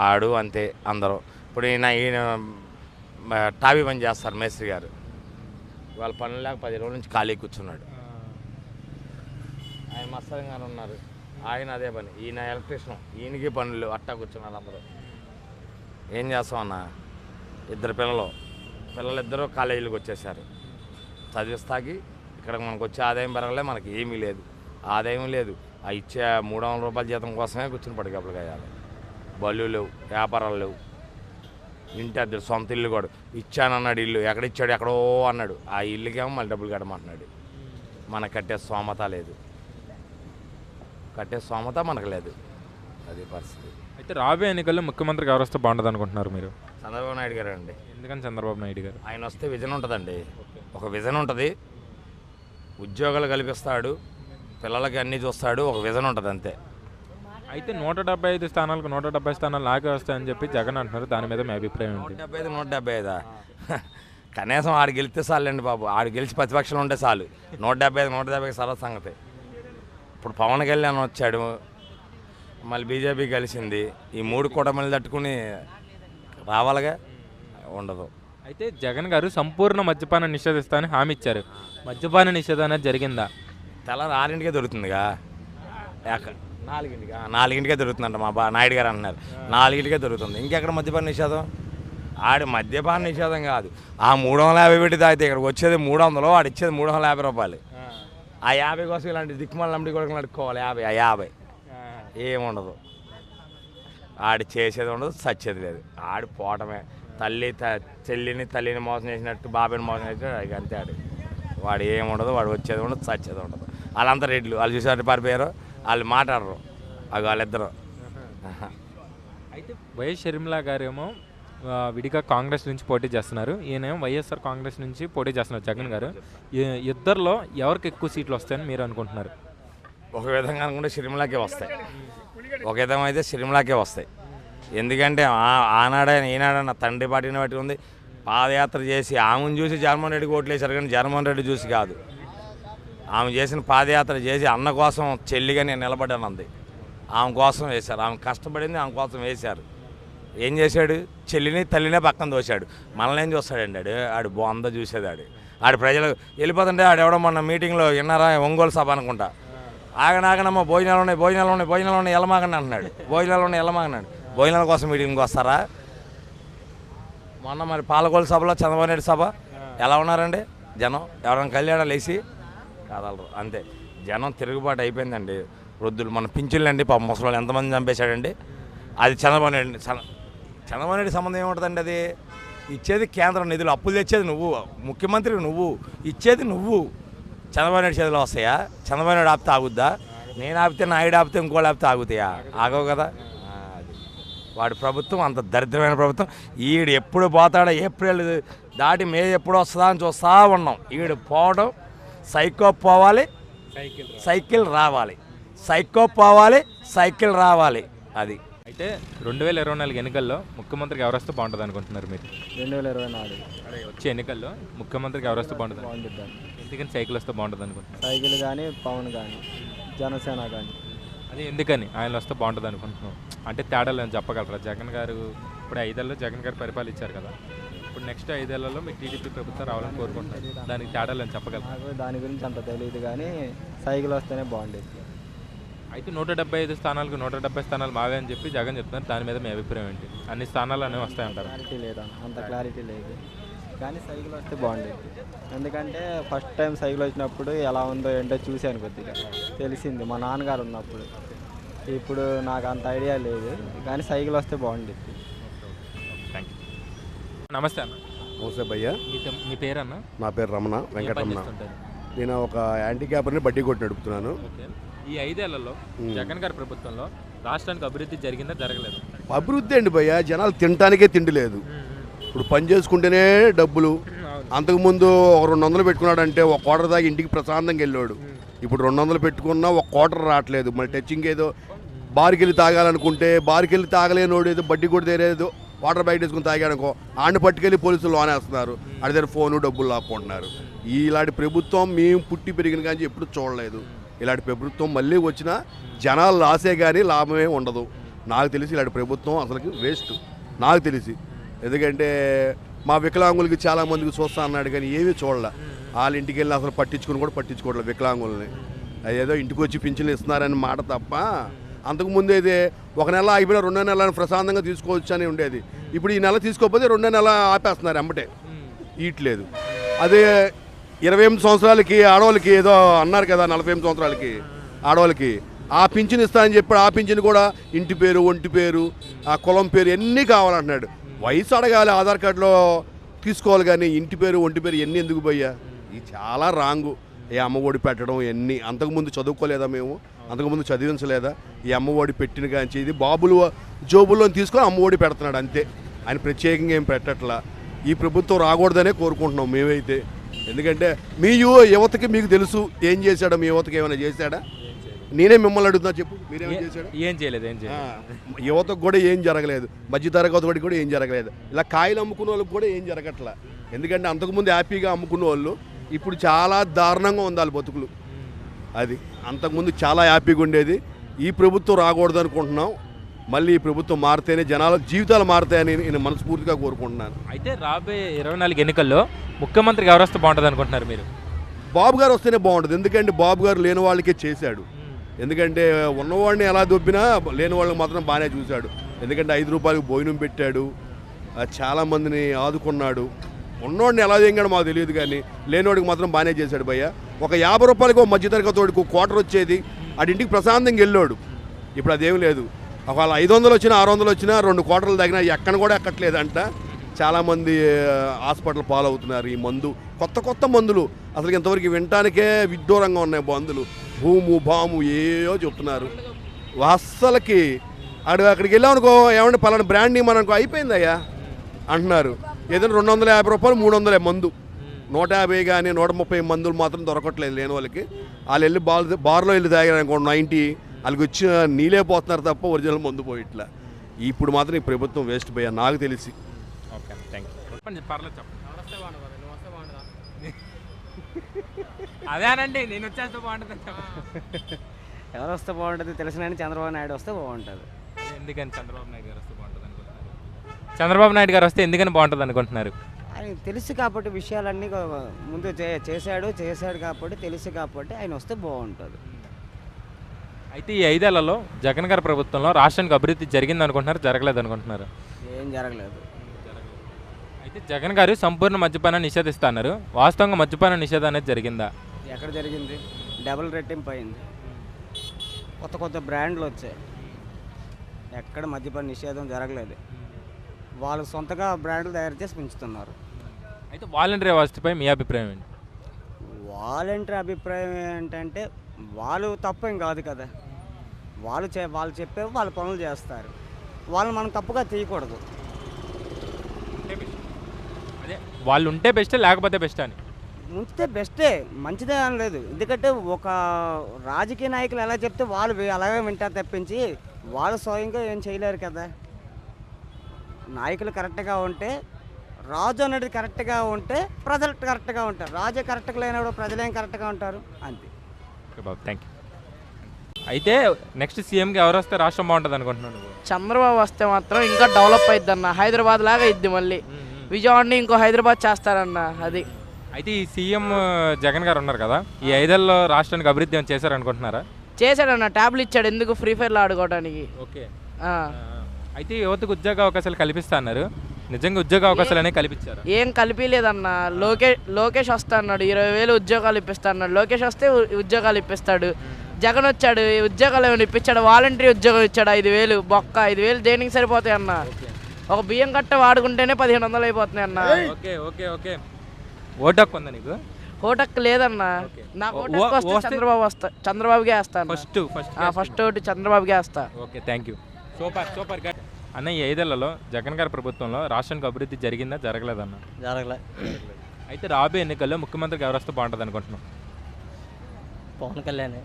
ఆడు అంతే అందరూ. ఇప్పుడు ఈయన టాబీ పని చేస్తారు మేస్త్రి గారు, వాళ్ళ పనులు లేక 10 రోజుల నుంచి ఖాళీ కూర్చున్నాడు. ఆయన మత్సరం గారు ఉన్నారు, ఆయన అదే పని. ఈయన ఎలక్ట్రీషియన్, ఈయనకి పనులు అట్టా కూర్చున్నారు అందరూ. ఏం చేస్తాం అన్న? 2 పిల్లలిద్దరూ కాలేజీలకు వచ్చేసారు. చదివిస్తాకి ఇక్కడ మనకు వచ్చే ఆదాయం పెరగలే, మనకి ఏమీ లేదు, ఆదాయం లేదు. ఆ ఇచ్చే 300 రూపాయల జీతం కోసమే కూర్చుని పడికప్పులు కాయాలి. బళ్ళు లేవు, వ్యాపారాలు లేవు, ఇంటి అద్దెలు, సొంత ఇల్లు కూడా ఇచ్చానన్నాడు. ఇల్లు ఎక్కడ ఇచ్చాడు? ఎక్కడో అన్నాడు. ఆ ఇల్లుకేమో మళ్ళీ డబ్బులు కట్టమంటున్నాడు. మనకు కట్టే స్తోమత లేదు, కట్టే స్తోమత మనకు లేదు. అది పరిస్థితి. అయితే రాబోయే ఎన్నికల్లో ముఖ్యమంత్రికి ఎవరు వస్తే బాగుంటుంది అనుకుంటున్నారు మీరు? చంద్రబాబు నాయుడు గారు అండి. ఎందుకని చంద్రబాబు నాయుడు గారు? ఆయన వస్తే విజన్ ఉంటుందండి, ఒక విజన్ ఉంటుంది. ఉద్యోగాలు కల్పిస్తాడు, పిల్లలకి అన్నీ చూస్తాడు, ఒక విజన్ ఉంటుంది అంతే. అయితే 175 స్థానాలకు 170 స్థానాలు నాకే వస్తాయని చెప్పి జగన్ అంటున్నారు. దాని మీద మీ అభిప్రాయం ఏంటి? 175 కనీసం ఆడు గెలిస్తే చాలండి బాబు. ఆడు గెలిచి ప్రతిపక్షంలో ఉంటే చాలు. 170 సరళ సంగతి. ఇప్పుడు పవన్ కళ్యాణ్ వచ్చాడు, మళ్ళీ బీజేపీ కలిసింది. ఈ 3 కూటమిలు తట్టుకుని రావాలిగా, ఉండదు. అయితే జగన్ గారు సంపూర్ణ మద్యపానం నిషేధిస్తానని హామీ ఇచ్చారు. మద్యపాన నిషేధం అనేది జరిగిందా? తెల్లారి 6ంటికే దొరుకుతుందిగా, 4ంటికే దొరుకుతుందంట. మా నాయుడు గారు అంటున్నారు 4ంటికే దొరుకుతుంది. ఇంకెక్కడ మద్యపాన నిషేధం? ఆడి మద్యపాన నిషేధం కాదు. ఆ 350 పెట్టి తాగితే ఇక్కడికి వచ్చేది 300, ఆడు ఇచ్చేది 350 రూపాయలు. ఆ 50 కోసం ఇలాంటి దిక్కుమాల నంబడి కూడా అడుక్కోవాలి. 50 ఏముండదు. ఆడు చేసేది ఉండదు, చచ్చేది లేదు. ఆడు పోవటమే. తల్లిని మోసం చేసినట్టు, బాబాయిని మోసం చేసినట్టు అది అంతే. వాడు ఏముండదు, వాడు వచ్చేది ఉండదు, చచ్చేది ఉండదు. వాళ్ళంతా రెడ్లు, వాళ్ళు చూసేవాటి పారిపోయారు, వాళ్ళు మాట్లాడరు. అది వాళ్ళిద్దరు. అయితే వైఎస్ షర్మిలా గారేమో విడిగా కాంగ్రెస్ నుంచి పోటీ చేస్తున్నారు, ఈయనేమో వైఎస్ఆర్ కాంగ్రెస్ నుంచి పోటీ చేస్తున్నారు జగన్ గారు. ఇద్దరిలో ఎవరికి ఎక్కువ సీట్లు వస్తాయని మీరు అనుకుంటున్నారు? ఒక విధంగా అనుకుంటే షర్మిలాకే వస్తాయి. ఒక విధంగా అయితే షర్మిలాకే వస్తాయి. ఎందుకంటే ఆనాడైనా ఈనాడైనా తండ్రి పార్టీని బట్టి ఉంది. పాదయాత్ర చేసి ఆమెను చూసి జగన్మోహన్ రెడ్డికి ఓట్లు వేశారు, కానీ జగన్మోహన్ రెడ్డి చూసి కాదు. ఆమె చేసిన పాదయాత్ర చేసి అన్న కోసం చెల్లిగా నేను నిలబడ్డానంది. ఆమె కోసం వేశారు, ఆమె కష్టపడింది, ఆమె కోసం వేశారు. ఏం చేశాడు? చెల్లిని తల్లినే పక్కన తోశాడు. మనల్ని ఏం చూస్తాడండి? ఆడు బాగుందో చూసేది. ఆడు ప్రజలు వెళ్ళిపోతుంటే ఆడెవడో మొన్న మీటింగ్లో విన్నారా, ఒంగోలు సభ అనుకుంటా, ఆగనాగనమ్మ భోజనాలు ఉన్నాయి ఎల్లమాగండి అంటున్నాడు. ఎల్లమాగన్నాడు. భోజనాల కోసం మీటింగ్కి వస్తారా? మొన్న మరి పాలకొల్లు సభలో చంద్రబాబు నాయుడు సభ ఎలా ఉన్నారండి జనం? ఎవరైనా కళ్యాణా లేచి కదలరు, అంతే. జనం తిరుగుబాటు అయిపోయిందండి. వృద్ధులు మన పింఛన్లు అండి, పాప ముసలి ఎంతమంది చంపేశాడండి. అది చంద్రబాబు నాయుడు సంబంధం ఏముంటుందండి? అది ఇచ్చేది కేంద్ర నిధులు, అప్పులు తెచ్చేది నువ్వు, ముఖ్యమంత్రి నువ్వు, ఇచ్చేది నువ్వు. చంద్రబాబు నాయుడు చేతిలో వస్తాయా? చంద్రబాబు నాయుడు ఆపితే ఆగుద్దా? నేను ఆపితే, నాయుడు ఆపితే, ఇంకోళ్ళు ఆపితే ఆగుతాయా? ఆగవు కదా. వాడి ప్రభుత్వం అంత దరిద్రమైన ప్రభుత్వం. ఈడు ఎప్పుడు పోతాడో, ఏప్రిల్ దాటి మే ఎప్పుడు వస్తుందా అని చూస్తూ ఉన్నాం. ఈడు పోవడం, సైకో పోవాలి, సైకిల్ రావాలి, సైకో పోవాలి, సైకిల్ రావాలి. అది. అయితే 2024 ఎన్నికల్లో ముఖ్యమంత్రికి ఎవరు వస్తే బాగుంటుంది అనుకుంటున్నారు మీరు? 2024 వచ్చే ఎన్నికల్లో ముఖ్యమంత్రికి ఎవరు వస్తే బాగుంటుంది? ఎందుకని సైకిల్ వస్తే బాగుంటుంది అనుకుంటున్నారు? సైకిల్ కానీ, పవన్ కానీ, జనసేన కానీ. అది ఎందుకని ఆయన వస్తే బాగుంటుంది అనుకుంటున్నాం? అంటే తేడాలు అని చెప్పగలరా? జగన్ గారు ఇప్పుడు 5 ఏళ్ళలో జగన్ గారు పరిపాలించారు కదా, ఇప్పుడు నెక్స్ట్ 5 ఏళ్లలో మీకు టీడీపీ ప్రభుత్వం రావాలని కోరుకుంటున్నారు. దానికి తేడాలు అని చెప్పగలరా? నాకు దాని గురించి అంత తెలియదు, కానీ సైకిల్ వస్తేనే బాగుండేది. అయితే 175 స్థానాలకు 170 స్థానాలు మావే అని చెప్పి జగన్ చెప్తున్నారు. దాని మీద మీ అభిప్రాయం ఏంటి? అన్ని స్థానాలు అనేవి వస్తాయంటారు? క్లారిటీ లేదా, అంత క్లారిటీ లేదు, కానీ సైకిల్ వస్తే బాగుండేది. ఎందుకంటే ఫస్ట్ టైం సైకిల్ వచ్చినప్పుడు ఎలా ఉందో ఏంటో చూశాను, కొద్దిగా తెలిసింది మా నాన్నగారు ఉన్నప్పుడు. ఇప్పుడు నాకు అంత ఐడియా లేదు, కానీ సైకిల్ వస్తే బాగుండేది. Thank you. నమస్తే అన్న. నమస్తే భయ్య. మీ పేరు అన్న? నా పేరు రమణ, వెంకటరమణ. నేను ఒక యాంటీక్యాపర్ని బడ్డీ కొట్టి నడుపుతున్నాను. ఓకే. ఈ 5 ఏళ్లలో జగన్ గారి ప్రభుత్వంలో రాష్ట్రానికి అభివృద్ధి జరిగిందా జరగలేదు? అభివృద్ధి అండి భయ్య, జనాలు తినటానికే తిండి లేదు. ఇప్పుడు పని చేసుకుంటేనే డబ్బులు. అంతకుముందు ఒక 200 పెట్టుకున్నాడంటే ఒక క్వార్టర్ దాకా ఇంటికి ప్రశాంతంగా వెళ్ళాడు. ఇప్పుడు 200 పెట్టుకున్నా ఒక క్వార్టర్ రావట్లేదు. మళ్ళీ టచింగ్ ఏదో బార్కి వెళ్ళి తాగాలనుకుంటే బార్కి వెళ్ళి తాగలేనోడు ఏదో బడ్డీ కొట్టి తెరేదో వాటర్ బ్యాగ్ వేసుకుని తాగాడనుకో ఆడిని పట్టుకెళ్ళి పోలీసులు లోనేస్తున్నారు. ఆడి దగ్గర ఫోను డబ్బులు లాక్కుంటున్నారు. ఇలాంటి ప్రభుత్వం మేము పుట్టి పెరిగిన కానీ ఎప్పుడు చూడలేదు. ఇలాంటి ప్రభుత్వం మళ్ళీ వచ్చినా జనాలు లాసే కానీ లాభమే ఉండదు. నాకు తెలిసి ఇలాంటి ప్రభుత్వం అసలుకి వేస్ట్ నాకు తెలిసి. ఎందుకంటే మా వికలాంగులకి చాలామందికి చూస్తా అన్నాడు కానీ ఏమీ చూడలే. వాళ్ళ ఇంటికి వెళ్ళి అసలు పట్టించుకోవట్లేదు వికలాంగుల్ని. అదేదో ఇంటికి వచ్చి పింఛన్లు ఇస్తున్నారని మాట తప్ప అంతకుముందు అయితే 1 నెల ఆగిపోయినా 2వ నెలను ప్రశాంతంగా తీసుకోవచ్చు అని ఉండేది. ఇప్పుడు ఈ నెల తీసుకోకపోతే 2వ నెల ఆపేస్తున్నారు ఎంబటే, ఇట్లేదు. అదే 28 సంవత్సరాలకి ఆడవాళ్ళకి ఏదో అన్నారు కదా, 48 సంవత్సరాలకి ఆడవాళ్ళకి ఆ పింఛన్ ఇస్తానని చెప్పాడు. ఆ పింఛన్ కూడా ఇంటి పేరు, ఒంటి పేరు, ఆ కులం పేరు అన్నీ కావాలంటున్నాడు. వయసు అడగాలి, ఆధార్ కార్డులో తీసుకోవాలి కానీ ఇంటి పేరు, ఒంటి పేరు ఎన్ని ఎందుకు పోయా? ఇది చాలా రాంగు. ఈ అమ్మఒడి పెట్టడం ఎన్ని అంతకుముందు చదువుకోలేదా మేము? అంతకుముందు చదివించలేదా? ఈ అమ్మఒడి పెట్టిన కానీ ఇది బాబులు జోబుల్లో తీసుకొని అమ్మఒడి పెడుతున్నాడు అంతే. ఆయన ప్రత్యేకంగా ఏం పెట్టట్లా. ఈ ప్రభుత్వం రాకూడదనే కోరుకుంటున్నాం మేమైతే. ఎందుకంటే మీ యువతకి మీకు తెలుసు ఏం చేశాడో. మీ యువతకి ఏమైనా చేశాడా? నేనే మిమ్మల్ని అడుగుతున్నా, చెప్పు మీరేమైనా చేశాడా? ఏం చేయలేదు. యువతకు కూడా ఏం జరగలేదు. మధ్యతరగతి వాడికి కూడా ఏం జరగలేదు. ఇలా కాయలు అమ్ముకున్న వాళ్ళకి కూడా ఏం జరగట్లా. ఎందుకంటే అంతకుముందు హ్యాపీగా అమ్ముకున్న వాళ్ళు ఇప్పుడు చాలా దారుణంగా ఉంది వాళ్ళ బతుకులు. అది అంతకుముందు చాలా హ్యాపీగా ఉండేది. ఈ ప్రభుత్వం రాకూడదు అనుకుంటున్నాం. మళ్ళీ ఈ ప్రభుత్వం మారితేనే జనాల జీవితాలు మారుతాయని నేను మనస్ఫూర్తిగా కోరుకుంటున్నాను. అయితే రాబోయే 24 ఎన్నికల్లో ముఖ్యమంత్రికి ఎవరు వస్తే బాగుంటుంది అనుకుంటున్నారు మీరు? బాబు గారు వస్తేనే బాగుంటుంది. ఎందుకంటే బాబు గారు లేని వాళ్ళకే చేశాడు. ఎందుకంటే ఉన్నవాడిని ఎలా దొబ్బినా లేని వాళ్ళని మాత్రం బాగానే చూశాడు. ఎందుకంటే 5 రూపాయలకు భోజనం పెట్టాడు, చాలామందిని ఆదుకున్నాడు. ఉన్నవాడిని ఎలా చేయంగాడో మాకు తెలియదు కానీ లేనివాడికి మాత్రం బాగానే చేశాడు భయ్య. ఒక 50 రూపాయలకు మధ్యతరగతి వాడికి క్వార్టర్ వచ్చేది, ఆడింటికి ప్రశాంతంగా వెళ్ళాడు. ఇప్పుడు అదేం లేదు. ఒకవేళ 500 వచ్చినా 600 వచ్చినా 2 క్వార్టర్లు తగినా ఎక్కడ కూడా ఎక్కట్లేదంట. చాలామంది హాస్పిటల్ పాలవుతున్నారు. ఈ మందు కొత్త మందులు అసలు ఇంతవరకు వినటానికే విడ్డూరంగా ఉన్నాయి. మందులు భూము బాము ఏయో చెప్తున్నారు. అస్సలకి అక్కడికి వెళ్ళామనుకో ఏమంటే పలానా బ్రాండ్ మనకు అయిపోయిందయ్యా అంటున్నారు. ఏదైనా 250 రూపాయలు 300 మందు, 150 కానీ 130 మందులు మాత్రం దొరకట్లేదు లేని వాళ్ళకి. వాళ్ళు వెళ్ళి బార్లో వెళ్ళి తాగారనుకో 90, వాళ్ళకి వచ్చిన నీళ్ళే పోతున్నారు తప్ప ఒరిజినల్ మందు పోయిట్లా. ఇప్పుడు మాత్రం ఈ ప్రభుత్వం వేస్ట్ పోయా నాకు తెలిసి. Okay, thank you. పర్లేదు అదేనండి, నేను వచ్చేస్తే బాగుంటుంది. ఎవరు వస్తే బాగుంటుంది తెలిసిన చంద్రబాబు నాయుడు వస్తే బాగుంటుంది. ఎందుకని చంద్రబాబు నాయుడు గారు వస్తే బాగుంటుంది అనుకుంటున్నారు? చంద్రబాబు నాయుడు గారు వస్తే ఎందుకని బాగుంటుంది అనుకుంటున్నారు? ఆయన తెలుసు కాబట్టి విషయాలన్నీ ముందు చేశాడు కాబట్టి తెలుసు కాబట్టి ఆయన వస్తే బాగుంటుంది. అయితే ఈ 5 ఏళ్లలో జగన్ గారి ప్రభుత్వంలో రాష్ట్రానికి అభివృద్ధి జరిగింది అనుకుంటున్నారు, జరగలేదు అనుకుంటున్నారు? ఏం జరగలేదు. అయితే జగన్ గారు సంపూర్ణ మద్యపానం నిషేధిస్తున్నారు. వాస్తవంగా మద్యపాన నిషేధం అనేది జరిగిందా? ఎక్కడ జరిగింది? డబుల్ రెట్టింపు అయింది. కొత్త బ్రాండ్లు వచ్చాయి. ఎక్కడ మద్యపాన నిషేధం జరగలేదు. వాళ్ళు సొంతగా బ్రాండ్లు తయారు చేసి పెంచుతున్నారు. అయితే వాలంటరీ వ్యవస్థపై మీ అభిప్రాయం ఏంటి? వాలంటరీ అభిప్రాయం ఏంటంటే వాళ్ళు తప్పేం కాదు కదా. వాళ్ళు చెప్పేవి వాళ్ళ పనులు చేస్తారు. వాళ్ళు మనం తప్పుగా తీయకూడదు. అదే వాళ్ళు ఉంటే బెస్ట్ లేకపోతే బెస్ట్ అని ఉంచితే బెస్టే, మంచిదే అని లేదు. ఎందుకంటే ఒక రాజకీయ నాయకులు ఎలా చెప్తే వాళ్ళు అలాగే వింటారు తప్పించి వాళ్ళు స్వయంగా ఏం చేయలేరు కదా. నాయకులు కరెక్ట్గా ఉంటే, రాజు అనేది కరెక్ట్గా ఉంటే ప్రజలు కరెక్ట్గా ఉంటారు. రాజే కరెక్ట్గా లేనప్పుడు ప్రజలు ఏం కరెక్ట్గా ఉంటారు, అంతే. Okay Babu, thank you. అయితే నెక్స్ట్ సీఎంకి ఎవరు వస్తే రాష్ట్రం బాగుంటుంది అనుకుంటున్నాను? చంద్రబాబు వస్తే మాత్రం ఇంకా డెవలప్ అవుతుంది అన్న. హైదరాబాద్ లాగా ఇద్ది, మళ్ళీ విజయవాడని ఇంకో హైదరాబాద్ చేస్తారన్న. అది అయితే ఈ సీఎం జగన్ గారు ఉన్నారు కదా, ఈ 5 ఏళ్లలో రాష్ట్రానికి అభివృద్ధి ఏమైనా చేశారనుకుంటున్నారా? చేశాడన్న. ట్యాబ్లు ఇచ్చాడు ఎందుకు, ఫ్రీ ఫైర్లో ఆడుకోవడానికి. ఓకే. అయితే యువతకు ఉద్యోగ అవకాశాలు కల్పిస్తా అన్నారు. నిజంగా ఉద్యోగ అవకాశాలు అనేవి కల్పించారు? ఏం కలిపిలేదన్న. లోకేష్ వస్తా అన్నాడు, 20,000 ఉద్యోగాలు ఇప్పిస్తా అన్నాడు. లోకేష్ వస్తే ఉద్యోగాలు ఇప్పిస్తాడు. జగన్ వచ్చాడు, ఉద్యోగాలు ఏమైనా ఇప్పించాడు? వాలంటరీ ఉద్యోగం ఇచ్చాడు 5,000. బొక్క 5,000 దేనికి సరిపోతాయి అన్న? ఒక బియ్యం కట్ట వాడుకుంటేనే 1,500 అయిపోతున్నాయి అన్న. Okay okay okay. ఓటు హక్కు ఉందా నీకు? ఓటక్కు లేదన్నా. నాకు ఓటక్కు వస్తే చంద్రబాబుకే వేస్తాను. ఫస్ట్ ఓటు చంద్రబాబుకే వేస్తా. Okay, thank you. సూపర్ అన్న, ఈ 5 ఏళ్లలో జగన్ గారి ప్రభుత్వంలో రాష్ట్రానికి అభివృద్ధి జరిగిందా జరగలేదన్న? జరగలే. అయితే రాబోయే ఎన్నికల్లో ముఖ్యమంత్రికి ఎవరు వస్తే బాగుంటుంది అనుకుంటున్నాం? పవన్ కళ్యాణ్.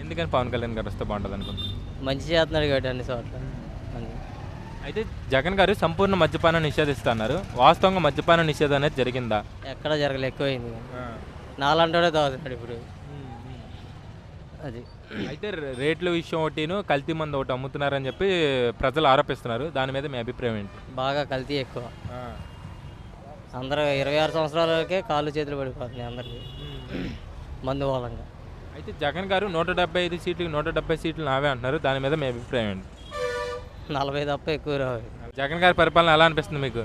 ఎందుకని పవన్ కళ్యాణ్ గారు వస్తే బాగుంటుంది అనుకుంటున్నాం? మంచి చేస్తున్నాడు కాబట్టి అన్ని చోట్ల. అయితే జగన్ గారు సంపూర్ణ మద్యపానం నిషేధిస్తున్నారు. వాస్తవంగా మద్యపాన నిషేధం అనేది జరిగిందా? ఎక్కడ జరగలే, ఎక్కువైంది. నాలంటాడే తాగుతున్నాడు ఇప్పుడు. అది అయితే రేట్ల విషయం ఒకటిను కల్తీ మందు ఒకటి అమ్ముతున్నారని చెప్పి ప్రజలు ఆరోపిస్తున్నారు. దాని మీద మీ అభిప్రాయం ఏంటి? బాగా కల్తీ ఎక్కువ. అందరూ 26 సంవత్సరాలకే కాళ్ళు చేతులు పడిపోతున్నాయి అందరికి మందు మూలంగా. అయితే జగన్ గారు 175 సీట్లు 170 సీట్లు నావే అంటున్నారు. దాని మీద మీ అభిప్రాయం ఏంటి? 40 తప్ప ఎక్కువ రావు. జగన్ గారి పరిపాలన ఎలా అనిపిస్తుంది మీకు?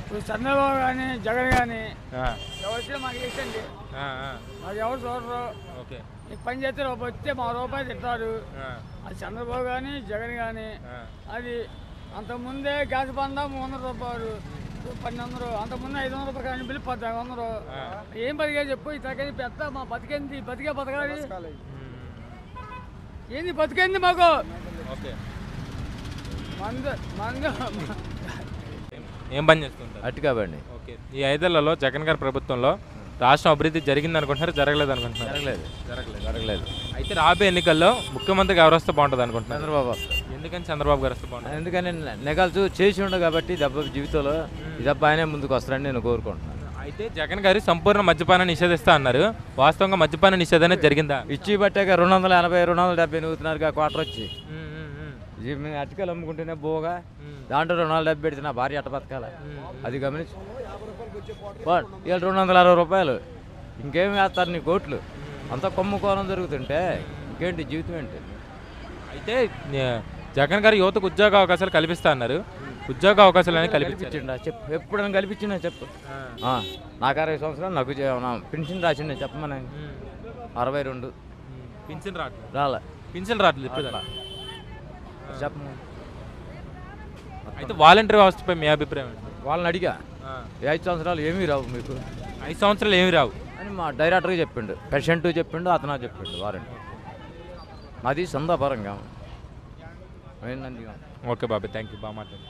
ఇప్పుడు చంద్రబాబు కానీ జగన్ కానీ ఎవరు మాకు ఇష్టండి. మాకు ఎవరు చూడరు. ఓకే, నీకు పని చేస్తే వస్తే మా రూపాయలు తింటారు. అది చంద్రబాబు కానీ జగన్ కానీ. అది అంతకుముందే గ్యాస్ బంద 300 రూపాయలు 1200, అంతకుముందు 500 రూపాయలు కానీ బిల్లు 1400. ఏం బతికే చెప్పు. ఇతరకని పెద్ద మా బతికేంది, బతకాలి ఏంది బతికేంది మాకు. ఏం పని చేస్తుంటారు? అటుగా బండి. ఓకే, ఈ 5 ఏళ్లలో జగన్ గారి ప్రభుత్వంలో రాష్ట్రం అభివృద్ధి జరిగింది అనుకుంటున్నారు, జరగలేదు అనుకుంటున్నారు? జరగలేదు. అయితే రాబోయే ఎన్నికల్లో ముఖ్యమంత్రికి ఎవరు వస్తే బాగుంటుంది అనుకుంటున్నారు? చంద్రబాబు. ఎందుకని చంద్రబాబు గారు వస్తే బాగుంటుంది? ఎందుకని నెగల్స్ చేసి ఉండవు కాబట్టి దెబ్బ జీవితంలో ఈ దెబ్బ ఆయనే ముందుకు వస్తారని నేను కోరుకుంటున్నాను. అయితే జగన్ గారు సంపూర్ణ మద్యపానం నిషేధిస్తా అన్నారు. వాస్తవంగా మద్యపాన నిషేధం అనేది జరిగిందా? ఇచ్చి బట్టాక 280, 270 నూతున్నారు క్వార్టర్ వచ్చి అటుకలు అమ్ముకుంటేనే పోగా దాంట్లో 270 పెడితే నా భార్య అట్ట బతకాల. అది గమనించి వీళ్ళు 260 రూపాయలు ఇంకేమి వేస్తారు నీ కోట్లు. అంతా కొమ్ముకోవడం జరుగుతుంటే ఇంకేంటి జీవితం ఏంటి? అయితే జగన్ గారు యువతకు ఉద్యోగ అవకాశాలు కల్పిస్తా అన్నారు. ఉద్యోగ అవకాశాలు అనేది కల్పించిండా చెప్పు? ఎప్పుడైనా కల్పించిందా చెప్పు? నాకు 60 సంవత్సరాలు నాకు పెన్షన్ రాసిండే చెప్పమని. 62 పింఛన్ రాలే. పింఛన్ రావట్లేదు ఇప్పుడు చెప్ప. అయితే వాలంటీర్ వ్యవస్థపై మీ అభిప్రాయం ఏంటి? వాళ్ళని అడిగా 5 సంవత్సరాలు ఏమీ రావు మీకు. 5 సంవత్సరాలు ఏమీ రావు అని మా డైరెక్టర్గా చెప్పిండు. పేషెంట్ చెప్పిండు, అతను చెప్పిండు వారంటీ. అది సందాపరంగా. ఓకే బాబాయ్, థ్యాంక్ యూ, బాగా మాట్లాడు.